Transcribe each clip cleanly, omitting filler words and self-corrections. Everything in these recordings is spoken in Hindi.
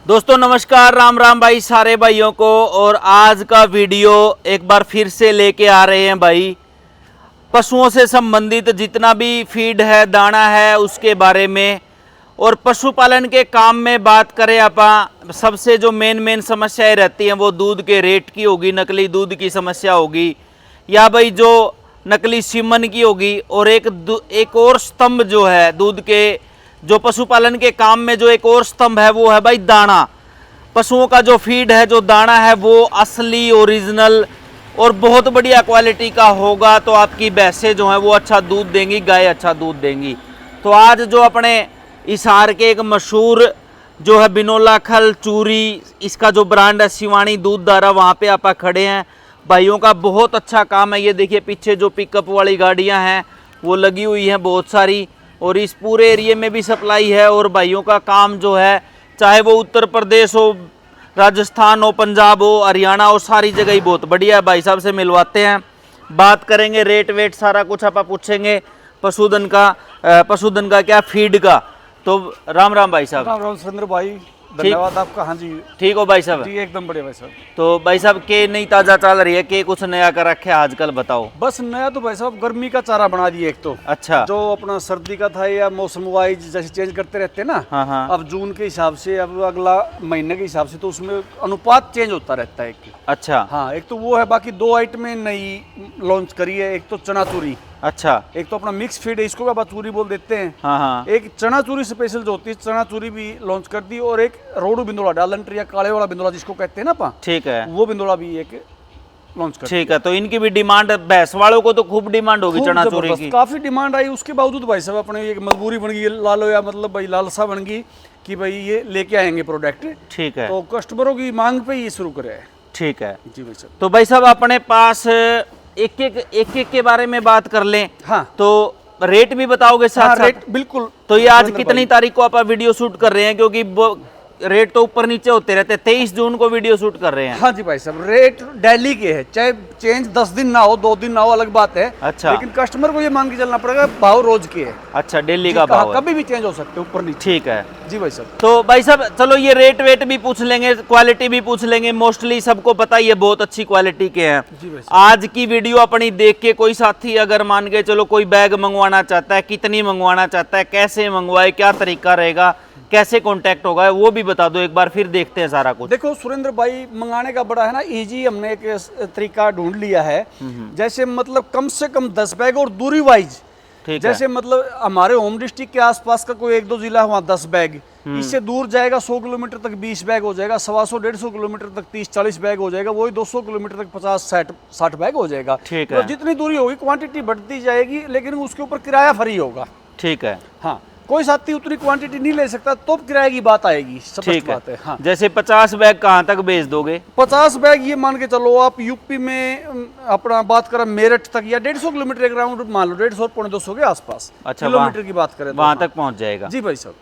दोस्तों नमस्कार, राम राम भाई सारे भाइयों को। और आज का वीडियो एक बार फिर से लेके आ रहे हैं भाई, पशुओं से संबंधित जितना भी फीड है, दाना है, उसके बारे में। और पशुपालन के काम में बात करें आप, सबसे जो मेन समस्याएं रहती हैं वो दूध के रेट की होगी, नकली दूध की समस्या होगी, या भाई जो नकली सीमन की होगी। और एक और स्तंभ जो है दूध के, जो पशुपालन के काम में जो एक और स्तंभ है वो है भाई दाना। पशुओं का जो फीड है, जो दाना है, वो असली ओरिजिनल और बहुत बढ़िया क्वालिटी का होगा तो आपकी भैंसें जो हैं वो अच्छा दूध देंगी, गाय अच्छा दूध देंगी। तो आज जो अपने हिसार के एक मशहूर जो है बिनोला खल चूरी, इसका जो ब्रांड है शिवानी दूध दारा, वहाँ पे आप खड़े हैं। भाइयों का बहुत अच्छा काम है। ये देखिए पीछे जो पिकअप वाली गाड़ियाँ हैं वो लगी हुई हैं बहुत सारी, और इस पूरे एरिए में भी सप्लाई है। और भाइयों का काम जो है, चाहे वो उत्तर प्रदेश हो, राजस्थान हो, पंजाब हो, हरियाणा हो, सारी जगह ही बहुत बढ़िया है। भाई साहब से मिलवाते हैं, बात करेंगे रेट वेट सारा कुछ आप पूछेंगे, पशुधन का क्या, फीड का। तो राम राम भाई साहब। राम राम सुरेंद्र भाई, धन्यवाद आपका। हाँ जी, ठीक हो भाई साहब? जी एकदम बढ़िया भाई साहब। तो भाई साहब के नहीं ताज़ा चल रही है, के कुछ नया कर रखे आजकल, बताओ। बस नया तो भाई साहब गर्मी का चारा बना दिए एक तो। अच्छा। जो अपना सर्दी का था या मौसम वाइज जैसे चेंज करते रहते हैं ना। हाँ हाँ। अब जून के हिसाब से, अब अगला महीने के हिसाब से, तो उसमें अनुपात चेंज होता रहता है एक। अच्छा। हाँ, एक तो वो है। बाकी दो आइटमें नई लॉन्च करी है। एक तो चना चूरी। अच्छा। एक तो अपना मिक्स फीड है, इसको क्या बात चूरी बोल देते हैं। हाँ हाँ। एक चना चूरी स्पेशल जो होती है, चना चूरी भी लॉन्च कर दी। और एक रोडू बिंदुला, डालंटर या काले वाला बिंदुला जिसको कहते हैं ना पा, ठीक है, वो बिंदुला भी एक लॉन्च कर। ठीक है। तो इनकी भी डिमांड, भैंस वालों को तो खूब डिमांड होगी चना चूरी की। काफी डिमांड आई। उसके बावजूद भाई साहब अपने एक मजबूरी बन गई, लालो या मतलब भाई लालसा बन गई कि भाई ये लेके आएंगे प्रोडक्ट। ठीक है। तो कस्टमरों की मांग पे ये शुरू करे है। ठीक है जी भाई साहब। तो भाई साहब अपने पास एक के बारे में बात कर लें। हाँ, तो रेट भी बताओगे साथ साथ? रेट बिल्कुल। तो ये आज कितनी तारीख को आप वीडियो शूट कर रहे हैं, क्योंकि रेट तो ऊपर नीचे होते रहते हैं। 23 जून को वीडियो शूट कर रहे हैं। हाँ जी भाई साहब, रेट दिल्ली के है, चाहे चेंज 10 दिन ना हो, 2 दिन ना हो, अलग बात है। अच्छा। लेकिन कस्टमर को ये मान के चलना पड़ेगा, भाव रोज के है। अच्छा, दिल्ली का भाव है। कभी भी चेंज हो सकते हैं ऊपर नीचे। ठीक है जी भाई साहब। तो भाई साहब चलो ये रेट वेट भी पूछ लेंगे, क्वालिटी भी पूछ लेंगे। मोस्टली सबको पता ही है बहुत अच्छी क्वालिटी के हैं। जी भाई साहब। आज की वीडियो अपनी देख के कोई साथी अगर मान के चलो कोई बैग मंगवाना चाहता है, कितनी मंगवाना चाहता है, कैसे मंगवाए, क्या तरीका रहेगा, कैसे कांटेक्ट होगा, वो भी बता दो एक बार, फिर देखते हैं सारा कुछ। देखो सुरेंद्र भाई, मंगाने का बड़ा है ना इजी, हमने एक तरीका ढूंढ लिया है। जैसे मतलब कम से कम 10 बैग और दूरी वाइज। जैसे मतलब हमारे होम डिस्ट्रिक्ट के आसपास का कोई 1-2 जिला है, वहाँ 10 बैग। इससे दूर जाएगा 100 किलोमीटर तक 20 बैग हो जाएगा, 125-150 किलोमीटर तक 30-40 बैग हो जाएगा, वही 200 किलोमीटर तक 50-60 बैग हो जाएगा। ठीक है। तो जितनी दूरी होगी क्वांटिटी बढ़ती जाएगी, लेकिन उसके ऊपर किराया फ्री होगा। ठीक है। हाँ, कोई साथी उतनी क्वांटिटी नहीं ले सकता तो किराए की बात आएगी। ठीक बात है। हाँ। जैसे 50 बैग कहाँ तक भेज दोगे? 50 बैग ये मान के चलो आप यूपी में अपना बात करें मेरठ तक, या 150 किलोमीटर एक राउंड मान लो, 150-200 के आसपास। अच्छा, किलोमीटर की बात करें वहां तक पहुंच जाएगा। जी भाई साहब।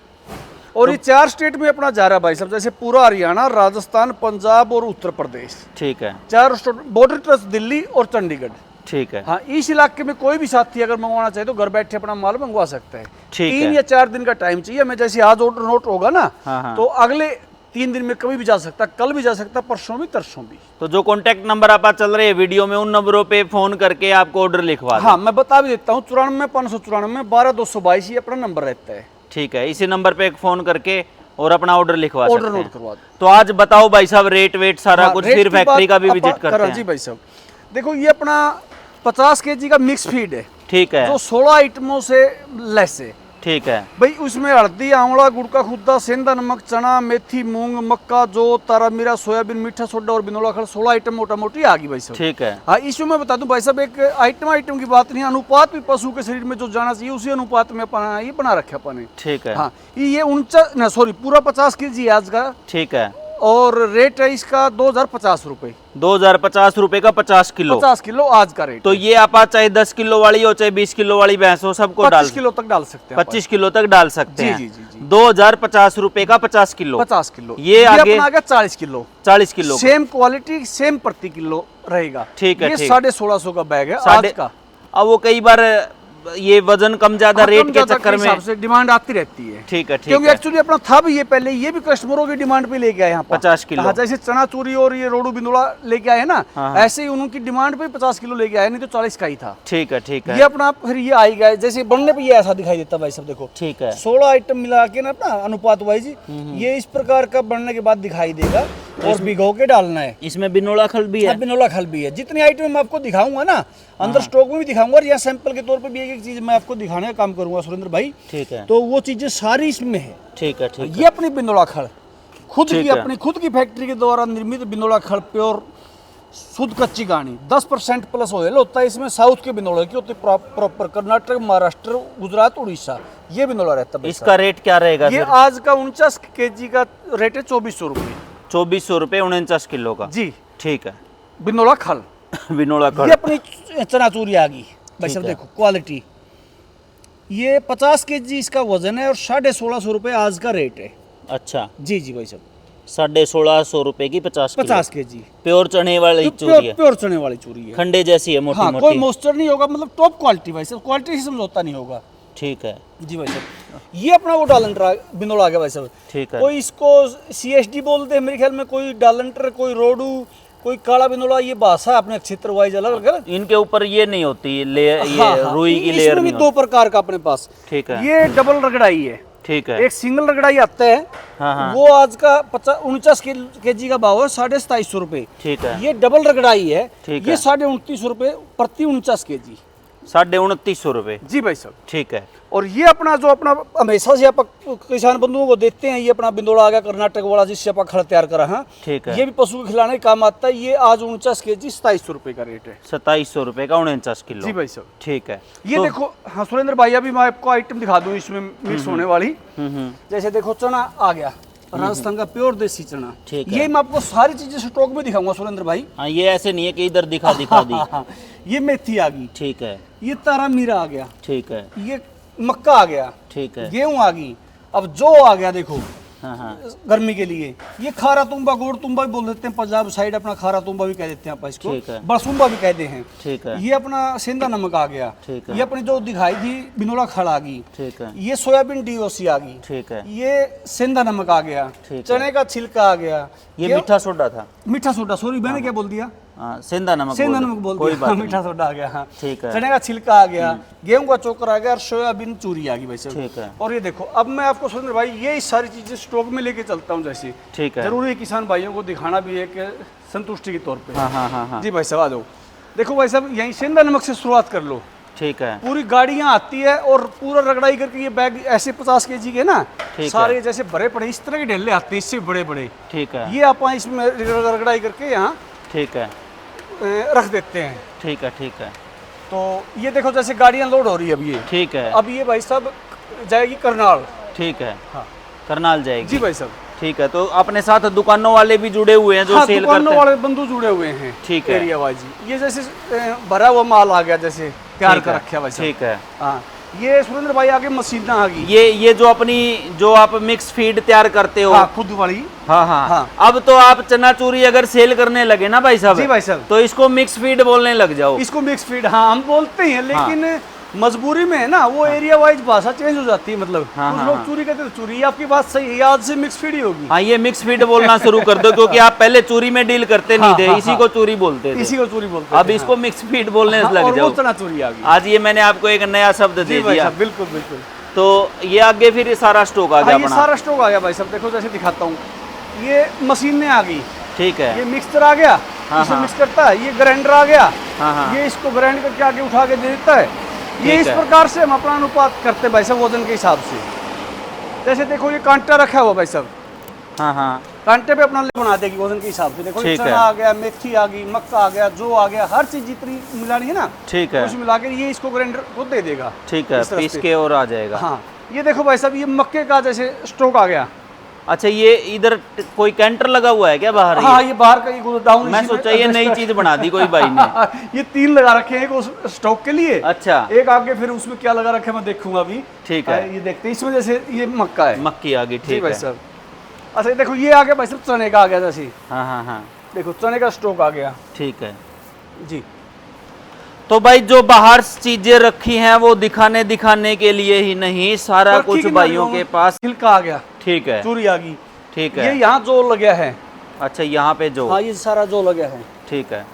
और ये 4 स्टेट में अपना जा रहा है भाई साहब, जैसे पूरा हरियाणा, राजस्थान, पंजाब और उत्तर प्रदेश। ठीक है। 4 स्टेट, बॉर्डर टच दिल्ली और चंडीगढ़। ठीक है। हाँ, इस इलाके में कोई भी साथी अगर मंगवाना चाहे तो घर बैठे अपना माल मंगवा सकता है। ठीक 3 है। या 4 दिन का टाइम चाहिए हमें। जैसे आज ऑर्डर नोट होगा ना, हाँ हाँ। तो अगले 3 दिन में कभी भी जा सकता, कल भी जा सकता, परसों भी, तरसों भी। तो जो कॉन्टैक्ट नंबर आप चल रहे हैं वीडियो में, उन नंबरों पे फोन करके आपको ऑर्डर लिखवा दें। हाँ, मैं बता भी देता हूँ, 94-594 12-222 ये अपना नंबर रहता है। ठीक है, इसी नंबर पे एक फोन करके और अपना ऑर्डर लिखवा सकते हैं। ऑर्डर नोट करवा दो। तो आज बताओ भाई साहब रेट वेट सारा हाँ, कुछ, रेट फिर की फैक्ट्री बात का भी विजिट करते हैं। जी भाई साहब, देखो ये अपना 50 kg का मिक्स फीड है। ठीक है। जो 16 आइटमों से लेस है। ठीक है भाई, उसमें हल्दी, आंवला, गुड़ का खुद्दा, सेंधा नमक, चना, मेथी, मूंग, मक्का, जो तारा मीरा, सोयाबीन, मीठा सोडा और बिनोला खल, 16 आइटम मोटा मोटी आ गई भाई साहब। ठीक है। हाँ, इसमें मैं बता दूं भाई साहब, एक आइटम की बात नहीं, अनुपात भी पशु के शरीर में जो जाना चाहिए उसी अनुपात में अपना ये बना रखे अपन ने। ठीक है। हाँ, ये 49 पूरा 50 kg है आज का। ठीक है। और रेट है इसका 2050 रुपए। 2050 रुपए का 50 किलो। 50 किलो आज का रेट। तो ये आप चाहे 10 किलो वाली हो चाहे 20 किलो वाली भैंस हो, सबको 25 किलो तक डाल सकते हैं। 25 किलो तक डाल सकते हैं। जी जी जी। 2050 रुपए का 50 किलो। 50 किलो। ये आगे अपना आ गया 40 kilo. 40 kilo same quality, same प्रति किलो रहेगा। ठीक है। ये ठीक। 1650 का बैग है आज का। अब वो कई बार ये वजन कम ज्यादा हाँ, रेट कम के ज्यादा चक्कर में हिसाब से डिमांड आती रहती है। ठीक है, ठीक क्योंकि है। एक्चुअली अपना था भी ये पहले, ये भी कस्टमरों की डिमांड पे लेके आए यहाँ पर 50 किलो। हाँ, जैसे चना चूरी और ये रोडू बिंदुला लेके आए ना, हाँ, हाँ। ऐसे ही उनकी डिमांड पे 50 किलो लेके आए, नहीं तो 40 का ही था। ठीक है, ठीक है, ये अपना फिर ये आई गया, जैसे बनने पे ये ऐसा दिखाई देता भाई सब देखो, ठीक है। 16 आइटम मिला के ना अपना अनुपात वाइज ये इस प्रकार का बनने के बाद दिखाई देगा और भिगो के डालना है। इसमें बिनोला खल भी है। हाँ, बिनोला खल भी है। जितनी आइटम मैं आपको दिखाऊंगा ना, अंदर स्टॉक में भी दिखाऊंगा और यहाँ सैंपल के तौर पे भी एक एक चीज मैं आपको दिखाने का काम करूंगा सुरेंद्र भाई। ठीक है, तो वो चीजें सारी इसमें है। ठीक है, ठीक है। ये अपनी बिनोला खल खुद ठीक की, है। अपनी खुद की फैक्ट्री के द्वारा निर्मित बिनोला खल, प्योर शुद्ध कच्ची गानी, 10% प्लस ऑयल होता है इसमें। साउथ के बिनोला की होती है, प्रॉपर कर्नाटक, महाराष्ट्र, गुजरात, उड़ीसा, ये बिनोला रहता है। इसका रेट क्या रहेगा? ये आज का 49 kg का रेट है 2400 रुपये। 2400 रुपये 49 किलो का जी, ठीक है। बिनोला खल। बिनोला ये खल अपनी चनाचूरी आ गई भाई साहब, है। देखो क्वालिटी। ये 50 kg इसका वजन है और 1650 रुपये आज का रेट है। अच्छा, जी जी भाई साहब, 1650 रुपये की 50 50 kg प्योर चने वाली चूरी है, प्योर चने वाली चूरी है। खंडे जैसी है, मोटी हाँ, कोई मोटी। मॉइस्चर नहीं होगा, मतलब टॉप क्वालिटी भाई साहब, क्वालिटी से समझौता नहीं होगा। ठीक है, जी भाई साहब, ये अपना वो डालंटर बिनोला आ गया भाई साहब। ठीक है। कोई इसको CSD बोलते हैं मेरे ख्याल में, कोई डालंटर, कोई रोडू, कोई काला बिनोला, ये भाषा है अपने क्षेत्र वाइज अलग अलग। इनके ऊपर ये नहीं होती ये हाँ, हाँ, रुई की इसमें लेयर भी नहीं 2 प्रकार का अपने पास। ठीक है, ये डबल रगड़ाई है, ठीक है। एक सिंगल रगड़ाई आता है। हाँ, हाँ। वो आज का 49 kg का भाव है 2750 रुपये। ठीक है, ये डबल रगड़ाई है, ठीक ये है। 2950 रुपये प्रति 49 kg। 2950 रुपये। जी भाई साहब, ठीक है, और ये अपना जो अपना हमेशा से आप किसान बंधुओं को देते हैं, ये अपना बिंदोला आ गया कर्नाटक वाला, जिससे आप खड़ तैयार करा है। ठीक है। ये भी पशु को खिलाने का काम आता है। ये आज 49 kg 2700 रुपये का रेट है। 2700 रुपये का 49 किलो। जी भाई साहब, ठीक है। ये तो- देखो। हाँ सुरेंद्र भाई, अभी मैं आपको आइटम दिखा दूं इसमें मिक्स होने वाली। जैसे देखो चना आ गया, राजस्थान का प्योर देसी चना। ठीक है। ये मैं आपको सारी चीजें स्टॉक में दिखाऊंगा सुरेंद्र भाई। हाँ, ये ऐसे नहीं है कि इधर दिखा दी। ये मेथी आ गई, ठीक है, ये तारा मीरा आ गया, ठीक है, ये मक्का आ गया, ठीक है। गेहूं आ गई। अब जो आ गया देखो हाँ, हाँ, गर्मी के लिए, ये खारा तुम्बा, गोड़ तुम्बा भी बोल देते हैं पंजाब साइड, अपना खारा तुम्बा भी कह देते हैं आप इसको, ठीक है। बरसुम्बा भी कहते हैं। ठीक है, ये अपना सेंधा नमक आ गया, ठीक है। ये अपनी जो दिखाई थी बिनोला खड़ आ गई, ठीक है, ये सोयाबीन DOC आ गई, ठीक है। ये सेंधा नमक आ गया, ठीक है। चने का छिलका आ गया, ये मीठा सोडा था। मीठा सोडा, सॉरी मैंने क्या बोल दिया, हाँ, सेंधा नमक सेंधा बोल नमक बोल कोई दिया, बात हाँ, नहीं। मीठा सोडा आ गया। हाँ, ठीक है। चने का छिलका आ गया, गेहूं का चोकर आ गया और सोयाबीन चूरी आ गई भाई साहब। ठीक है। और ये देखो, अब मैं आपको सुरेंद्र भाई ये सारी चीजें स्टॉक में लेके चलता हूँ। जैसे ठीक है। जरूरी है किसान भाइयों को दिखाना भी एक संतुष्टि के तौर पे। हाँ, हाँ, हाँ, हाँ। जी भाई साहब, आ जाओ। देखो भाई साहब, यहीं सेंधा नमक से शुरुआत कर लो। ठीक है, पूरी गाड़ियाँ आती है और पूरा रगड़ाई करके ये बैग ऐसे 50 kg के ना, ठीक सारे जैसे भरे पड़े इस तरह के ढेले आते हैं, इससे बड़े बड़े। ठीक है, ये आप इसमें रगड़ाई करके यहाँ ठीक है, रख देते हैं। ठीक है, ठीक है, तो ये देखो जैसे गाड़ियाँ लोड हो रही है अब ये, ठीक है, अब ये भाई साहब जाएगी करनाल। ठीक है। हाँ करनाल जाएगी। जी भाई साहब। ठीक है, तो अपने साथ दुकानों वाले भी जुड़े हुए हैं जो हाँ, सेल दुकानों करते हैं। वाले बंधु जुड़े हुए हैं। ठीक है। एरिया वाइज ये जैसे भरा हुआ माल आ गया, जैसे तैयार ठीक कर है, रखा है भाई साहब। ठीक है। हाँ, ये सुरेंद्र भाई आगे मशीन आ गई। ये जो अपनी जो आप मिक्स फीड तैयार करते हो। हाँ, खुद वाली। हाँ, हाँ, हाँ। अब तो आप चना चूरी अगर सेल करने लगे ना भाई साहब, जी भाई साहब, तो इसको मिक्स फीड बोलने लग जाओ। इसको मिक्स फीड, हाँ हम बोलते हैं, लेकिन मजबूरी में है ना, वो एरिया वाइज भाषा चेंज हो जाती है। मतलब हाँ, कुछ हाँ, लोग हाँ। चूरी कहते हैं, चूरी। आज बात सही है, आज से मिक्स फीड ही होगी। हाँ, ये मिक्स फीड बोलना शुरू कर दो क्योंकि आप पहले चूरी में डील करते नहीं हाँ, थे, हाँ, इसी हाँ। को चूरी बोलते थे। इसी को चूरी बोलते अब हैं, इसको मिक्स फीड बोलने हाँ, लग और वो जाओ। चना चूरी आ गई। आज ये मैंने आपको एक नया शब्द जी दे भाई दिया। साहब, बिल्कुल बिल्कुल। तो ये आगे फिर ये सारा स्टॉक आ गया हाँ, ये अपना। सारा स्टॉक आ गया भाई साहब। देखो जैसे दिखाता हूँ, ये मशीनें आ गई, ठीक है। ये मिक्सर आ गया, हाँ, इसमें हाँ। मिक्स करता है। ये ग्राइंडर आ गया, हाँ, हाँ। ये इसको ग्राइंड करके आगे उठा के दे देता है। ये ठीक इस है। प्रकार से हम अपना अनुपात करते हैं भाई साहब, वजन के हिसाब से। जैसे देखो ये कांटा रखा हुआ भाई साहब, हाँ, हाँ, कांटे पे अपना बना देगी वजन के हिसाब से। देखो ये ठीक है। चना आ गया, मेथी आ गई, मक्का आ गया, जो आ गया, हर चीज जितनी मिलानी है ना, ठीक है, कुछ मिला के ये इसको ग्राइंडर को दे देगा। ठीक है, इस तरह पीस से। के और आ जाएगा। हाँ, ये देखो भाई साहब, ये मक्के का जैसे स्टॉक आ गया। अच्छा, ये इधर कोई कैंटर लगा हुआ है क्या बाहर? हाँ, ये बाहर का ये गोदाम। मैं सोचा ये नई चीज बना दी कोई भाई ने। ये 3 लगा रखे हैं, एक उस स्टॉक के लिए, अच्छा, एक आगे फिर उसमें क्या लगा रखा है मैं देखूंगा अभी। ठीक है। ये देखते हैं, इसमें जैसे ये मक्का है। मक्की आ गई। जी ठीक भाई है। साहब। अच्छा, ये देखो ये आ गया भाई साहब, चने का आ गया। जैसे हाँ, हाँ, हाँ, देखो चने का स्टॉक आ गया। ठीक है। जी, तो भाई जो बाहर चीजें रखी हैं वो दिखाने के लिए ही नहीं, सारा पर कुछ ठीक है, भाइयों के पास। छिलका आ गया, ठीक है, चूरी आ गई, ठीक ये है। यहाँ जो लगा है। अच्छा, यहाँ पे जो, हाँ, ये सारा जो लगा है। ठीक है।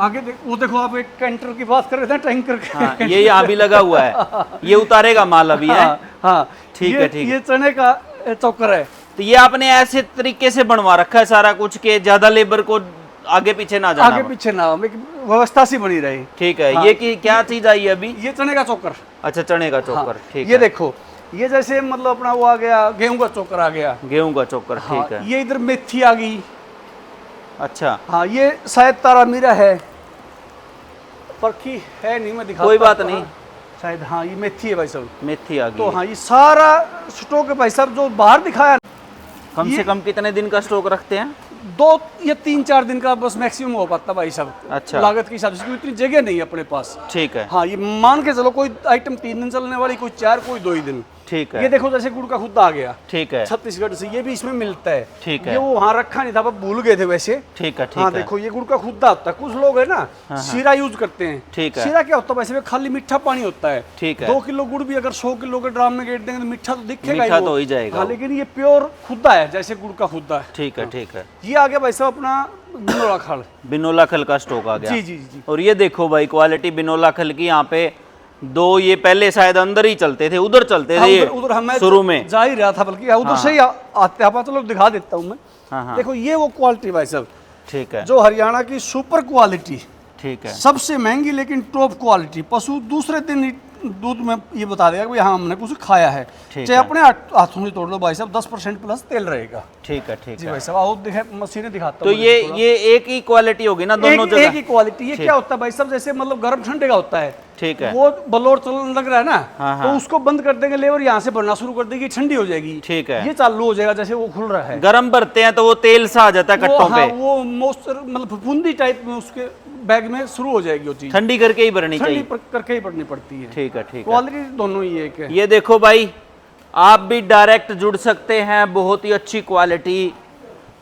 आगे वो देखो, आप एक कैंटर की बात कर रहे थे, टैंकर का। हाँ, ये यहाँ भी लगा हुआ है, ये उतारेगा माल अभी है। हाँ, ठीक है, ठीक है। ये चने का चौकर है। तो ये आपने ऐसे तरीके से बनवा रखा है सारा कुछ के ज्यादा लेबर को आगे पीछे ना जाना आगे पड़े। पीछे ना, व्यवस्था सी बनी रही। ठीक है। हाँ। ये क्या चीज आई अभी? ये चने का चोकर। अच्छा, चने का चोकर। हाँ, ठीक ये है। देखो, ये जैसे मतलब अपना वो आ गया, गेहूं का चोकर आ गया, गेहूं का चोकर। हाँ, ठीक है। ये इधर मेथी आ गई। अच्छा, हाँ, ये शायद तारा मीरा है, परखी है नहीं, मैं दिखा कोई बात नहीं। शायद हाँ, ये मेथी है भाई साहब। मेथी आ गई। तो हाँ, ये सारा स्टॉक है भाई साहब जो बाहर दिखाया। कम से ये- कम कितने दिन का स्टॉक रखते हैं? 2 या 3-4 दिन का बस मैक्सिमम हो पाता भाई साहब। अच्छा। लागत के हिसाब से, क्योंकि इतनी जगह नहीं है अपने पास। ठीक है, हाँ, ये मान के चलो, कोई आइटम 3 दिन चलने वाली, कोई 4, कोई 2 ही दिन। ठीक ये है, देखो, जैसे गुड़ का खुद्दा आ गया ठीक है, छत्तीसगढ़ से, ये भी इसमें मिलता है। ठीक है। ये वो वहाँ रखा नहीं था, अब भूल गए थे वैसे। ठीक है, हाँ, ठीक है। देखो, ये गुड़ का खुद्दा होता है। कुछ लोग है ना, हाँ। शीरा यूज करते हैं। ठीक है। शीरा क्या होता है वैसे, खाली मीठा पानी होता है। ठीक है। 2 किलो गुड़ भी अगर 100 किलो के ड्राम में गेट देंगे तो मीठा तो दिखेगा मीठा वो। तो हो ही जाएगा हाँ, वो। लेकिन ये प्योर खुद्दा है, जैसे गुड़ का खुद्दा है। ठीक है, ठीक है। ये आ गया भाई साहब अपना बिनोला खल। बिनोला खल का स्टॉक आ गया। जी जी जी। और ये देखो भाई, क्वालिटी बिनोला खल की। यहाँ पे 2 ये पहले शायद अंदर ही चलते थे, उधर चलते हाँ, थे ये उधर हमें शुरू में। जा ही रहा था, बल्कि उधर हाँ, से ही आते हैं। चलो दिखा देता हूँ मैं। हाँ, हाँ। देखो, ये वो क्वालिटी भाई साहब ठीक है, जो हरियाणा की सुपर क्वालिटी, ठीक है। सबसे महंगी लेकिन टॉप क्वालिटी। पशु दूसरे दिन ही दूध में ये बता देगा कि हाँ, हमने कुछ खाया है। ठीक चाहे है। अपने हाथों से तोड़ लो भाई साहब, 10% प्लस तेल रहेगा। ठीक है, ठीक जी है। भाई साहब, आओ दिखा, मशीनें दिखाता तो हूँ ये थोड़ा। ये एक ही क्वालिटी होगी ना दोनों एक जगह? ही क्वालिटी। ये ठीक। क्या होता है भाई साहब, जैसे मतलब गर्म ठंडे का होता है। ठीक है। वो बलोर चलने लग रहा है ना, हाँ, तो हाँ। उसको बंद कर देंगे, लेवर यहाँ से भरना शुरू कर देगी, ठंडी हो जाएगी। ठीक है। ये चालू हो जाएगा जैसे वो खुल रहा है। गरम भरते हैं तो वो तेल सा आ जाता है वो कट्टों हाँ, पे। वो मोस्टर मतलब फुफुंदी टाइप में उसके बैग में शुरू हो जाएगी वो चीज। ठंडी करके ही भरनी ठंडी चाहिए। करके ही पड़नी पड़ती है। ठीक है, ठीक है। क्वालिटी दोनों ही एक है। ये देखो भाई, आप भी डायरेक्ट जुड़ सकते हैं। बहुत ही अच्छी क्वालिटी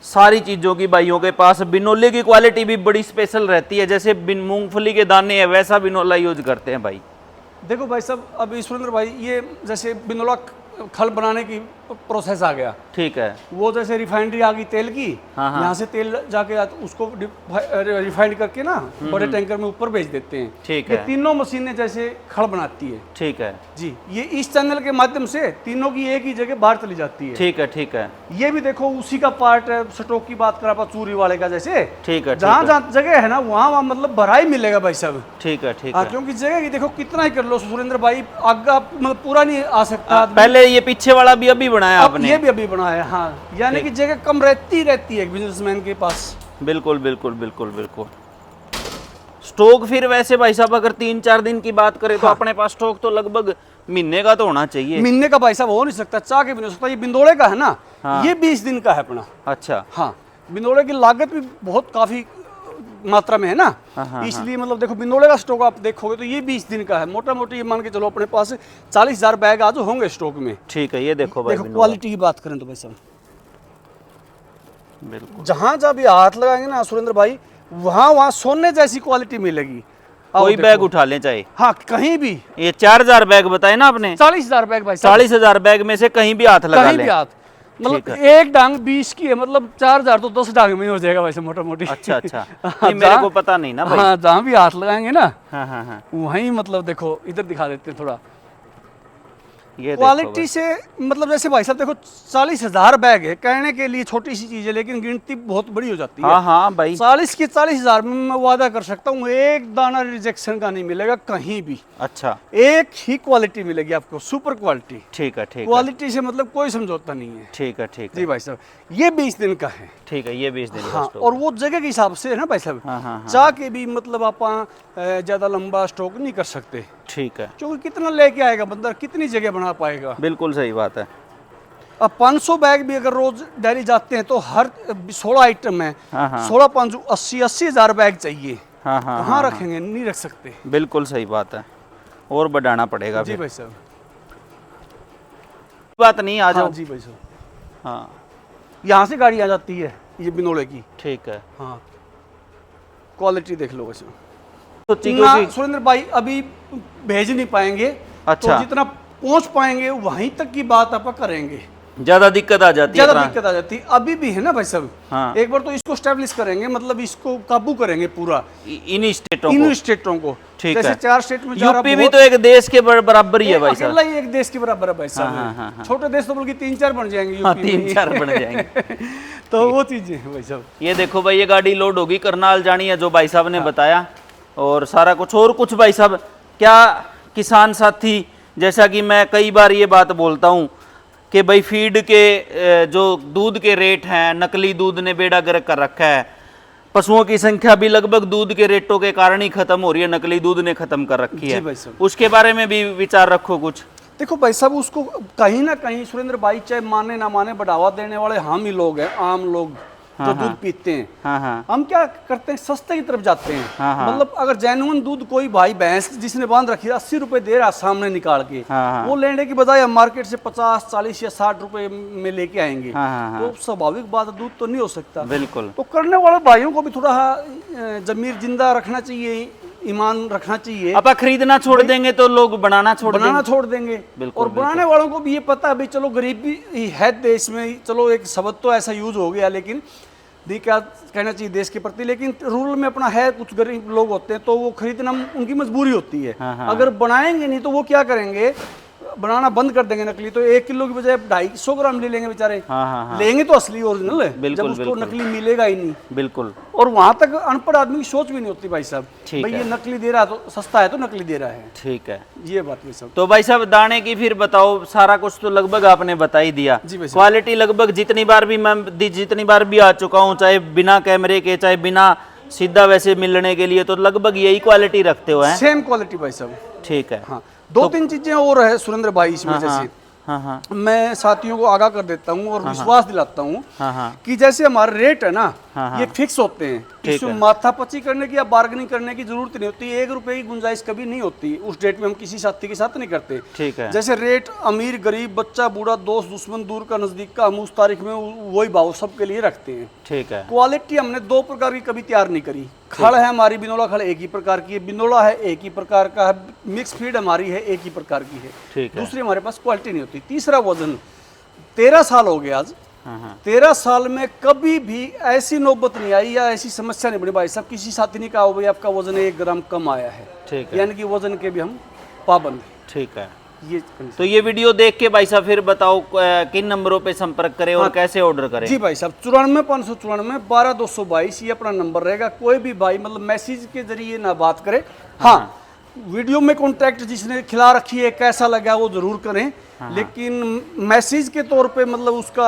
सारी चीज़ों की भाइयों के पास। बिनोले की क्वालिटी भी बड़ी स्पेशल रहती है, जैसे मूंगफली के दाने है वैसा बिनोला यूज करते हैं भाई। देखो भाई साहब, अब ईश्वरेंद्र भाई, ये जैसे बिनोला खल बनाने की प्रोसेस आ गया। ठीक है, वो जैसे रिफाइनरी आ गई तेल की, हाँ, हाँ। यहाँ से तेल जाके उसको रिफाइंड करके ना बड़े टैंकर में ऊपर भेज देते हैं। ठीक ये है। तीनों मशीनें जैसे खड़ बनाती है। ठीक है, जी, ये इस चैनल के माध्यम से तीनों की एक ही जगह बाहर चली जाती है। ठीक है, ठीक है, ये भी देखो उसी का पार्ट है। स्टॉक की बात करा चूरी वाले का, जैसे ठीक है, जहाँ ठीक है, जहाँ जगह है ना, वहाँ मतलब भरा ही मिलेगा भाई साहब। ठीक है, ठीक हाँ, है। क्योंकि जगह की देखो, कितना ही कर लो सुरेंद्र भाई, आगे मतलब पूरा नहीं आ सकता आदमी। पहले ये पीछे वाला भी अभी बनाया अब आपने? ये भी अभी बनाया है, हाँ। यानी कि जगह कम रहती है बिजनेसमैन के पास। बिल्कुल, बिल्कुल, बिल्कुल, बिल्कुल। स्टॉक फिर वैसे भाई साहब अगर 3-4 दिन की बात करें तो हाँ। अपने पास स्टॉक तो लगभग महीने का तो होना चाहिए। महीने का भाई साहब हो नहीं सकता, चाह के भी नहीं हो सकता। ये बिंदोड़े का है ना, हाँ। ये 20 दिन का है अपना। अच्छा, हाँ, बिंदोड़े की लागत भी बहुत काफी मात्रा में है ना, हाँ, हाँ, इसलिए मतलब देखो, बिंदोड़े का स्टॉक आप देखोगे तो ये 20 दिन का है। मोटा मोटी ये मान के चलो अपने पास 40,000 बैग आज होंगे स्टॉक में। ठीक है। ये देखो भाई, देखो बिनोला। क्वालिटी की बात करें तो भाई साहब, बिल्कुल। जहाँ जहाँ भी हाथ लगाएंगे ना सुरेंद्र भाई, वहाँ वहाँ सोने जैसी क्वालिटी मिलेगी। आओ कोई देखो। बैग उठा ले चाहे। हाँ, कहीं भी। ये 4,000 बैग बताए ना आपने? 40,000 बैग भाई साहब, 40,000 बैग में से कहीं भी हाथ लगा कहीं ले। भी हाथ। मतलब ठीक एक डांग 20 की है, मतलब 4,000 तो 10 डांग में ही हो जाएगा वैसे मोटा मोटी। अच्छा, अच्छा। हाँ, नहीं, मेरे जहाँ- को पता नहीं ना भाई। हाँ, जहाँ भी हाथ लगाएंगे ना, हाँ, हाँ, हाँ। वहीं मतलब देखो, इधर दिखा देते हैं थोड़ा ये देखो क्वालिटी भाई। से। मतलब जैसे भाई साहब देखो, 40,000 बैग है, कहने के लिए छोटी सी चीज है, लेकिन गिनती बहुत बड़ी हो जाती है। हाँ, हाँ भाई। 40,000 में मैं वादा कर सकता हूँ, एक दाना रिजेक्शन का नहीं मिलेगा कहीं भी। अच्छा, एक ही क्वालिटी मिलेगी आपको, सुपर क्वालिटी। ठीक है, ठीक है, क्वालिटी से मतलब कोई समझौता नहीं है। ठीक है, ठीक जी है, भाई साहब, ये 20 दिन का है। ठीक है। ये 20 दिन का हाँ, स्टॉक। और वो जगह के हिसाब से है ना भाई साहब। हाँ, हाँ, हाँ। चाह के भी मतलब आप ज्यादा लंबा स्टॉक नहीं कर सकते, ठीक है, क्योंकि कितना लेके आएगा बंदा, कितनी जगह बना पाएगा। बिल्कुल सही बात है। अब 500 बैग भी अगर रोज डेली जाते हैं तो हर 16 आइटम है, हाँ, हाँ। 16 5 80,000 बैग चाहिए। हाँ, हाँ, कहाँ हाँ, रखेंगे, नहीं रख सकते। बिल्कुल सही बात है। और बढ़ाना पड़ेगा जी फिर। भाई साहब। बात नहीं, आ हाँ जाओ। जी भाई साहब, हाँ, यहाँ से गाड़ी आ जाती है ये बिनोले की। ठीक है। हाँ, क्वालिटी देख लो वैसे तो ना सुरेंद्र भाई अभी भेज नहीं पाएंगे। अच्छा। तो जितना पहुंच पाएंगे वहीं तक की बात आप करेंगे। ज्यादा दिक्कत आ जाती है, ज्यादा दिक्कत आ जाती है अभी भी है ना भाई साहब। हाँ। एक बार तो इसको स्टैब्लिश करेंगे, मतलब इसको काबू करेंगे पूरा इन स्टेटों इन स्टेटों को। ठीक जैसे है। 4 स्टेट में जा रहा यूपी भी तो एक देश के बराबर ही है भाई साहब। अकेला ही एक देश के बराबर है भाई साहब। हाँ। छोटे देश तो बल्कि 3-4 बन जाएंगे यूपी हाँ, में। 3-4 बन जाएंगे। तो वो चीजें हैं भाई साहब। ये देखो भाई, ये गाड़ी लोड होगी करनाल जानी है, जो भाई साहब ने बताया, और सारा कुछ। और कुछ भाई साहब, क्या किसान साथी, जैसा कि मैं कई बार ये बात बोलता हूँ कि भाई फीड के जो दूध के रेट हैं, नकली दूध ने बेड़ा गर्क कर रखा है। पशुओं की संख्या भी लगभग दूध के रेटों के कारण ही खत्म हो रही है, नकली दूध ने खत्म कर रखी जी है। भाई साहब। उसके बारे में भी विचार रखो कुछ। देखो भाई साहब, उसको कहीं ना कहीं सुरेंद्र भाई चाहे माने ना माने बढ़ावा देने वाले हम ही लोग हैं, आम लोग जो दूध पीते हैं। हाँ हाँ हम क्या करते हैं, सस्ते की तरफ जाते हैं। हाँ। मतलब अगर जेन्युइन दूध कोई भाई भैंस जिसने बांध रखी है 80 रुपए दे रहा सामने निकाल के, हाँ। वो लेने की बजाय हम मार्केट से 50, 40 या 60 रुपए में लेके आएंगे। हाँ। तो स्वाभाविक बात है, दूध तो नहीं हो सकता। बिल्कुल। तो करने वाले भाइयों को भी थोड़ा जमीर जिंदा रखना चाहिए, ईमान रखना चाहिए। आप खरीदना छोड़ देंगे तो लोग बनाना छोड़ देंगे। बिल्कुल, और बनाने वालों को भी ये पता है भाई, चलो गरीबी है देश में, चलो एक शब्द तो ऐसा यूज हो गया, लेकिन क्या कहना चाहिए देश के प्रति, लेकिन रूरल में अपना है, कुछ गरीब लोग होते हैं तो वो खरीदना उनकी मजबूरी होती है। हाँ। अगर बनाएंगे नहीं तो वो क्या करेंगे, बनाना बंद कर देंगे नकली। तो 1 किलो की बजाय 250 ग्राम ले लेंगे बेचारे। हाँ। लेंगे तो असली ओरिजिनल है, बिल्कुल, जब उसको बिल्कुल। नकली मिलेगा ही नहीं। बिल्कुल। और वहां तक अनपढ़ आदमी की सोच भी नहीं होती भाई साहब, ठीक भाई है। ये नकली दे रहा है तो सस्ता है तो नकली दे रहा है। ठीक है, ये बात भाई साहब। तो भाई साहब दाने की फिर बताओ, सारा कुछ तो लगभग आपने बता ही दिया। जी भाई साहब। क्वालिटी लगभग जितनी बार भी आ चुका हूँ, चाहे बिना कैमरे के, चाहे बिना सीधा वैसे मिलने के लिए, तो लगभग यही क्वालिटी रखते हो हैं। सेम क्वालिटी भाई साहब। ठीक है। हाँ, 2-3 चीजें और है सुरेंद्र भाई इसमें। जैसे हाँ। मैं साथियों को आगाह कर देता हूँ और विश्वास दिलाता हूँ हाँ। कि जैसे हमारे रेट है ना, हाँ। ये फिक्स होते हैं। इसमें माथापच्ची करने की या बार्गेनिंग करने की जरूरत नहीं होती। 1 रुपए की गुंजाइश कभी नहीं होती उस डेट में, हम किसी साथी के साथ नहीं करते। ठीक है। जैसे रेट अमीर गरीब, बच्चा बूढ़ा, दोस्त दुश्मन, दूर का नजदीक का, हम उस तारीख में वही भाव सबके लिए रखते हैं। ठीक है। क्वालिटी हमने 2 प्रकार की कभी तैयार नहीं करी। खड़ है हमारी बिनोला खड़ एक ही प्रकार की है, बिनोला है एक ही प्रकार का है, मिक्स फीड हमारी है एक ही प्रकार की है। ठीक है। दूसरी हमारे पास क्वालिटी नहीं होती। तीसरा वजन, 13 साल हो गया आज। हाँ। 13 साल में कभी भी ऐसी नौबत नहीं आई या ऐसी समस्या नहीं बनी भाई साहब, किसी साथी ने कहा हो भाई आपका वजन 1 ग्राम कम आया है। ठीक है। यानी कि वजन के भी हम पाबंद हैं। ठीक है। ये तो ये वीडियो देख के भाई साहब फिर बताओ किन नंबरों पे संपर्क करें और कैसे ऑर्डर करें। जी भाई साहब, 94 594 12222 ये अपना नंबर रहेगा। कोई भी भाई मतलब मैसेज के जरिए ना बात करे। हाँ, वीडियो में कॉन्टैक्ट जिसने खिला रखी है कैसा लगा वो जरूर करें। लेकिन मैसेज के तौर पे मतलब उसका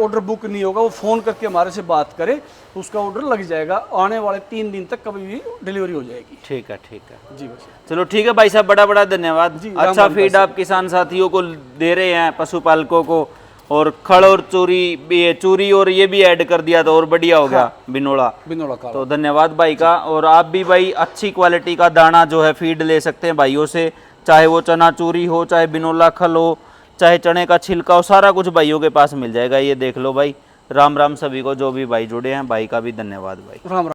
ऑर्डर बुक नहीं होगा, वो फ़ोन करके हमारे से बात करे तो उसका ऑर्डर लग जाएगा। आने वाले 3 दिन तक कभी भी डिलीवरी हो जाएगी। ठीक है। ठीक है जी भाई। चलो ठीक है भाई साहब, बड़ा धन्यवाद। जी, अच्छा फीड आप किसान साथियों को दे रहे हैं, पशुपालकों को, और खड़ और चूरी और ये भी ऐड कर दिया तो और बढ़िया हो गया। बिनोला का तो धन्यवाद भाई का। और आप भी भाई अच्छी क्वालिटी का दाना जो है फीड ले सकते हैं भाइयों से, चाहे वो चना चूरी हो, चाहे बिनोला खल हो, चाहे चने का छिलका हो, सारा कुछ भाइयों के पास मिल जाएगा। ये देख लो भाई। राम राम सभी को जो भी भाई जुड़े हैं, भाई का भी धन्यवाद भाई। राम राम।